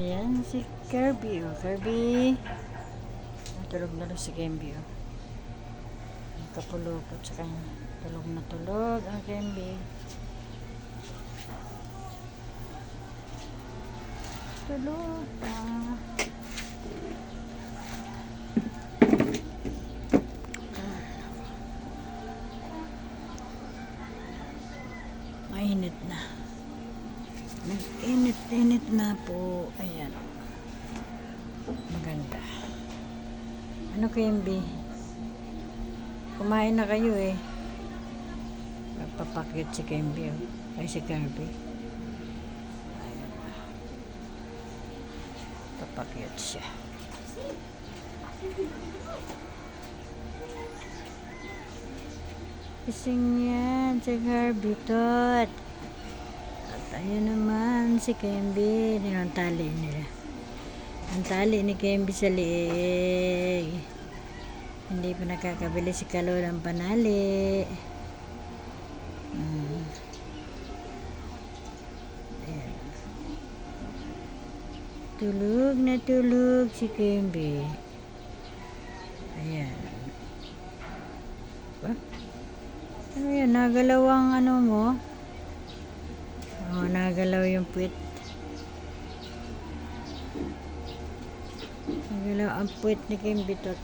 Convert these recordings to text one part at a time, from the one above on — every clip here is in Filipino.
Ayan si Kirby. Oh. Kirby. Tulog na rin si Kirby. Oh. Kapulupot sa kanya. Tulog na tulog ang Kirby. Tulog pa. Mainit na. Nag-init-init na po. Ayan. Maganda. Ano Kirby? Kumain na kayo eh. Magpapakit si Kirby. Oh. Ay si Kirby. Ayan. Papakit siya. Kising yan si Kirby tot. At ayun naman si Kirby. Din ang tali nila. Ang tali ni Kirby sa liig. Hindi pa nakakabili si Kalo ng panali. Ayan. Tulog na tulog si Kirby. Ayan. Ano yan? Nagalaw ang ano mo? Oh, nagalaw yung puwit. Nagalaw ang puwit ni Kirby tot.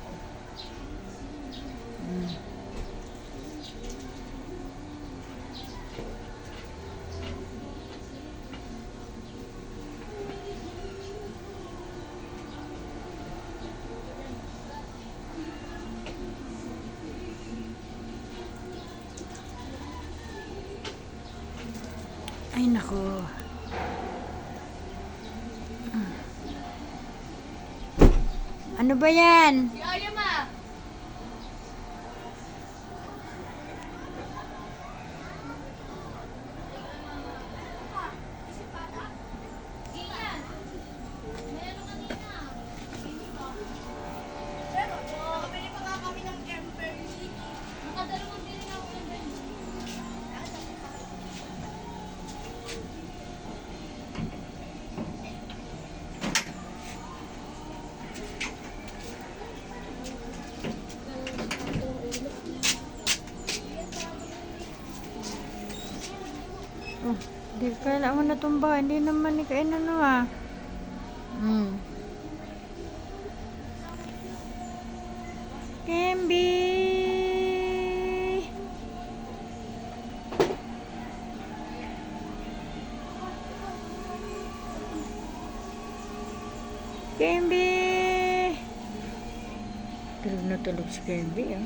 Ay nako. Ano ba yan? Si Aya ma. Oh, di kailangan mo natumba. Hindi naman ni kain ano ah. Kirby. Kirby. Tulog na tulog si Kirby ah.